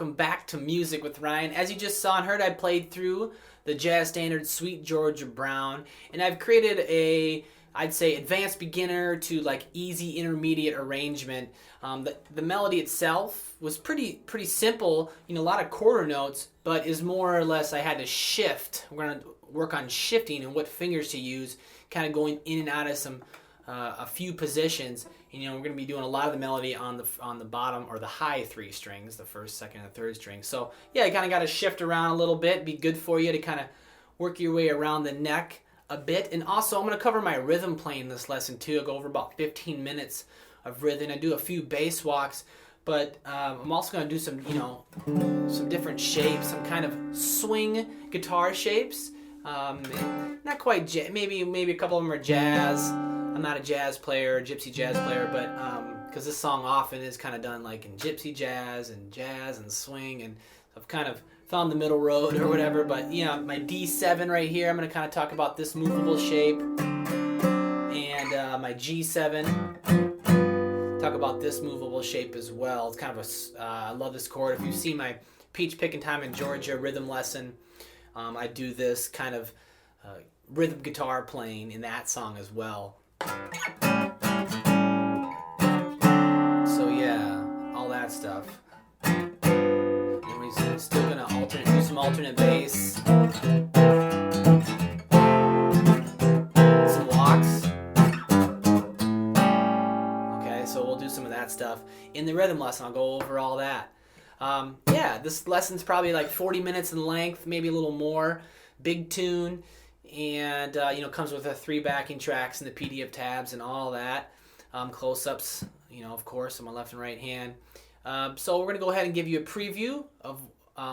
welcome back to Music with Ryan. As you just saw and heard, I played through the jazz standard Sweet Georgia Brown, and I've created a, I'd say, advanced beginner to like easy intermediate arrangement. The melody itself was pretty simple, a lot of quarter notes, but is more or less I had to shift. We're going to work on shifting and what fingers to use, kind of going in and out of some a few positions. We're going to be doing a lot of the melody on the bottom or the high three strings, the first, second, and third string. So yeah, you kind of got to shift around a little bit. Be good for you to kind of work your way around the neck a bit. And also, I'm going to cover my rhythm playing this lesson too. I'll go over about 15 minutes of rhythm. I do a few bass walks, but I'm also going to do some, some different shapes, some kind of swing guitar shapes. Not quite maybe a couple of them are jazz. I'm not a jazz player, gypsy jazz player, but because this song often is kind of done like in gypsy jazz and swing, and I've kind of found the middle road or whatever. But my D7 right here, I'm going to kind of talk about this movable shape, and my G7, talk about this movable shape as well. It's kind of I love this chord. If you've seen my Peach Pickin' Time in Georgia rhythm lesson, I do this kind of rhythm guitar playing in that song as well. So yeah, all that stuff. And we're still gonna do some alternate bass, some walks. Okay, so we'll do some of that stuff in the rhythm lesson. I'll go over all that. This lesson's probably like 40 minutes in length, maybe a little more. Big tune. And comes with the 3 backing tracks and the PDF tabs and all that. Close-ups, of course, on my left and right hand. So we're going to go ahead and give you a preview of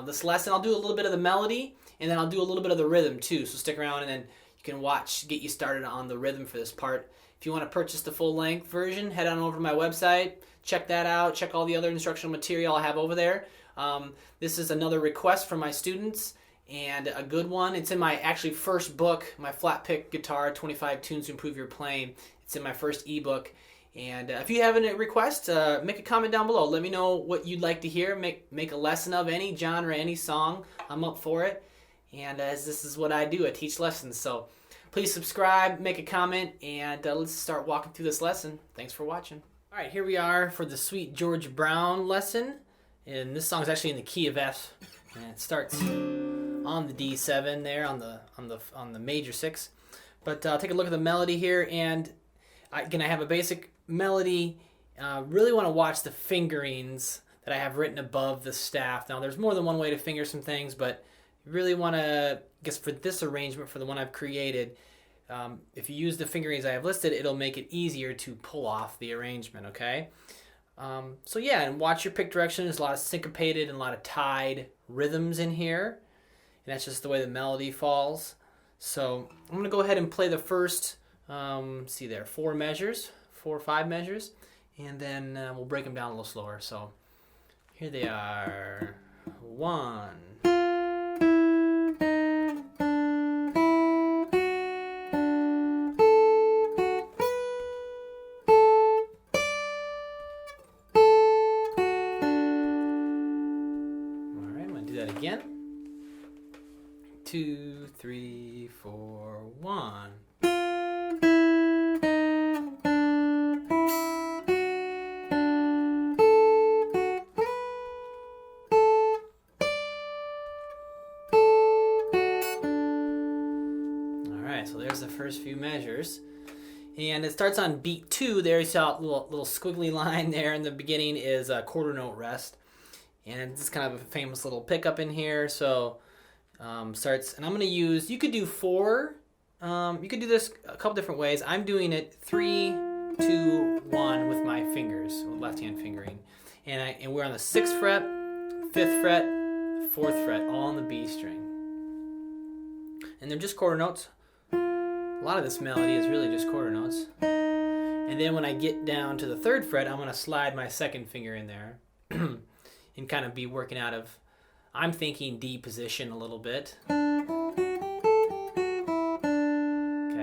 this lesson. I'll do a little bit of the melody, and then I'll do a little bit of the rhythm too. So stick around, and then you can get you started on the rhythm for this part. If you want to purchase the full-length version, head on over to my website. Check that out. Check all the other instructional material I have over there. This is another request from my students, and a good one. It's in my first book, my Flat Pick Guitar 25 Tunes to Improve Your Playing. It's in my first ebook. And if you have a request, make a comment down below. Let me know what you'd like to hear. Make a lesson of any genre, any song. I'm up for it. And as this is what I do, I teach lessons. So please subscribe, make a comment, and let's start walking through this lesson. Thanks for watching. All right, here we are for the Sweet Georgia Brown lesson. And this song is actually in the key of F. And it starts on the D7 there on the major 6. But take a look at the melody here, and I have a basic melody. Really want to watch the fingerings that I have written above the staff. Now there's more than one way to finger some things, but you really want to, I guess for this arrangement, for the one I've created, if you use the fingerings I have listed, it'll make it easier to pull off the arrangement, okay? So yeah, and watch your pick direction. There's a lot of syncopated and a lot of tied rhythms in here. And that's just the way the melody falls. So I'm going to go ahead and play the first, 4 or 5 measures. And then we'll break them down a little slower. So here they are. 1. All right, I'm going to do that again. 2, 3, 4, 1. Alright, so there's the first few measures. And it starts on beat 2. There you saw a little squiggly line there in the beginning is a quarter note rest. And it's kind of a famous little pickup in here, so starts, and I'm going to use, you could do 4, you could do this a couple different ways. I'm doing it 3, 2, 1 with my fingers, left hand fingering. And we're on the 6th fret, 5th fret, 4th fret, all on the B string. And they're just quarter notes. A lot of this melody is really just quarter notes. And then when I get down to the 3rd fret, I'm going to slide my 2nd finger in there and kind of be working out of, I'm thinking D position a little bit. Okay,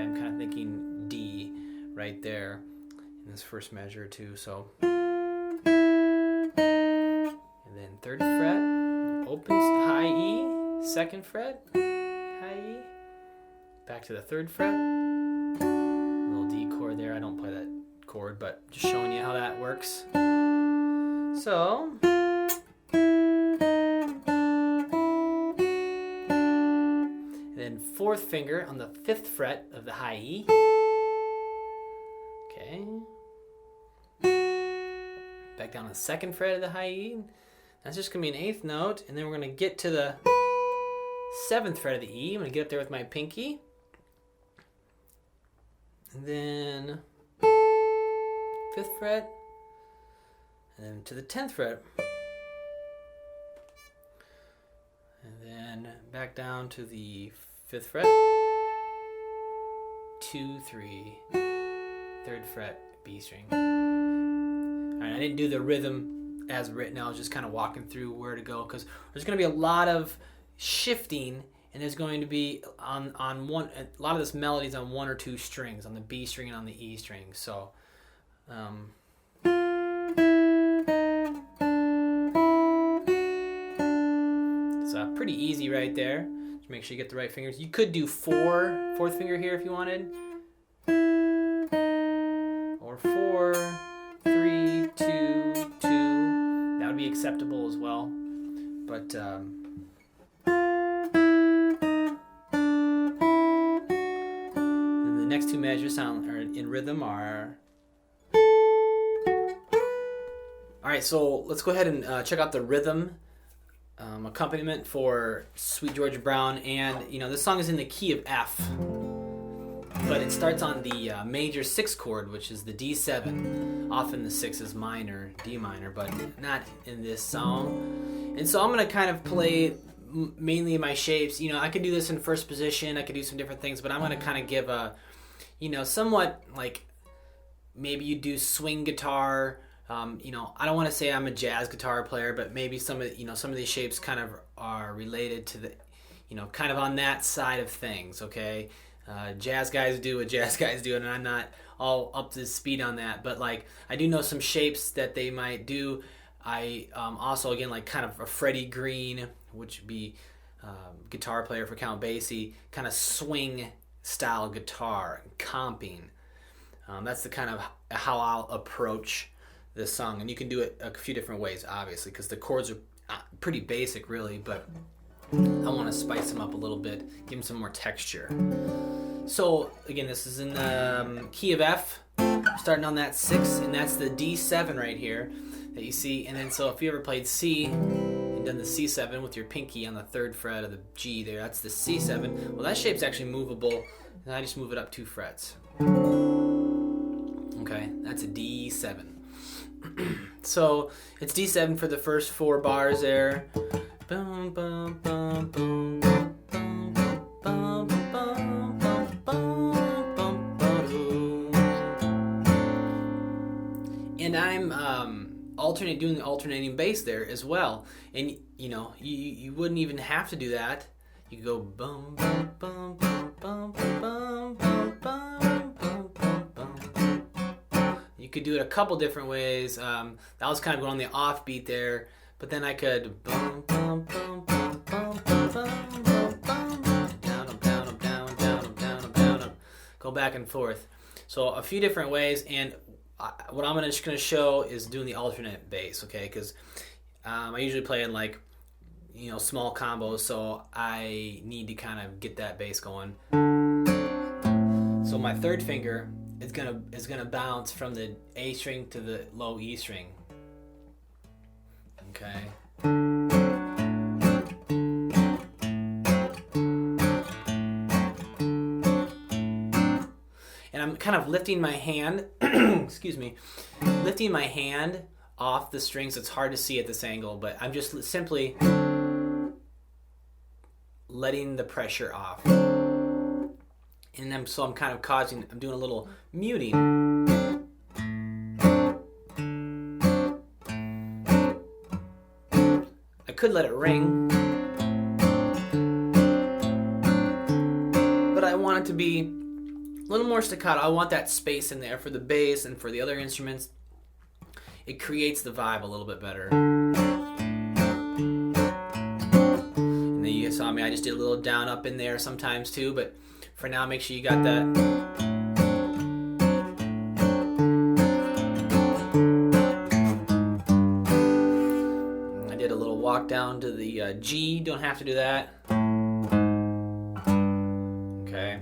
I'm kind of thinking D right there in this first measure too. So, and then 3rd fret, Opens high E, 2nd fret, high E, back to the 3rd fret, a little D chord there. I don't play that chord, but just showing you how that works. So, and then 4th finger on the 5th fret of the high E. Okay. Back down to the 2nd fret of the high E. That's just going to be an 8th note, and then we're going to get to the 7th fret of the E. I'm going to get up there with my pinky. And then 5th fret, and then to the 10th fret. And then back down to the 5th fret. 2, 3, 3rd fret, B string. Alright, I didn't do the rhythm as written. I was just kind of walking through where to go, because there's going to be a lot of shifting, and there's going to be on one, a lot of this melody is on 1 or 2 strings, on the B string and on the E string. So it's pretty easy right there. Just make sure you get the right fingers. You could do 4th finger here if you wanted, or 4, 3, 2, 2. That would be acceptable as well. But then the next 2 measures in rhythm are. All right, so let's go ahead and check out the rhythm accompaniment for Sweet Georgia Brown. And this song is in the key of F, but it starts on the major 6th chord, which is the D7. Often the 6 is minor, D minor, but not in this song. And so I'm going to kind of play mainly my shapes. I could do this in first position. I could do some different things, but I'm going to kind of give a, somewhat like maybe you do swing guitar. I don't want to say I'm a jazz guitar player, but maybe some of these shapes kind of are related to the, kind of on that side of things. Okay. Jazz guys do what jazz guys do, and I'm not all up to speed on that, but like I do know some shapes that they might do. I also, again, like kind of a Freddie Green, which would be guitar player for Count Basie, kind of swing style guitar, comping. That's the kind of how I'll approach this song, and you can do it a few different ways, obviously, because the chords are pretty basic, really, but I want to spice them up a little bit, give them some more texture. So again, this is in the key of F, starting on that 6, and that's the D7 right here that you see. And then so if you ever played C and done the C7 with your pinky on the 3rd fret of the G there, that's the C7. Well, that shape's actually movable, and I just move it up 2 frets. Okay, that's a D7. So it's D7 for the first 4 bars there. Boom, boom, boom, boom, boom, boom, boom, boom, boom, boom. And I'm doing the alternating bass there as well. And you wouldn't even have to do that. You could go boom, boom, boom, boom, boom, boom, boom, boom, boom, boom, boom. You could do it a couple different ways. That was kind of going on the offbeat there. But then I could boom, boom, boom, boom, boom, boom, boom, boom, down, go back and forth. So a few different ways, and what I'm just going to show is doing the alternate bass, okay? Because I usually play in like small combos, so I need to kind of get that bass going. So my 3rd finger is gonna bounce from the A string to the low E string. Okay. And I'm kind of lifting my hand, excuse me, lifting my hand off the strings. It's hard to see at this angle, but I'm just simply letting the pressure off. And I'm kind of I'm doing a little muting. I could let it ring, but I want it to be a little more staccato. I want that space in there for the bass and for the other instruments. It creates the vibe a little bit better. just did a little down up in there sometimes too, but for now make sure you got that. I did a little walk down to the G, don't have to do that. Okay.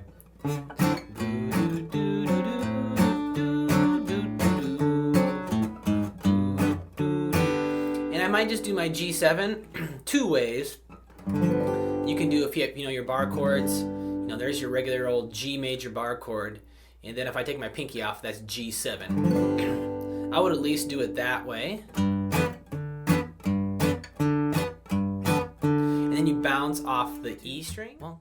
And I might just do my G7 two ways. You can do, if you have, your bar chords, there's your regular old G major bar chord, and then if I take my pinky off, that's G7. I would at least do it that way. And then you bounce off the E string. 1,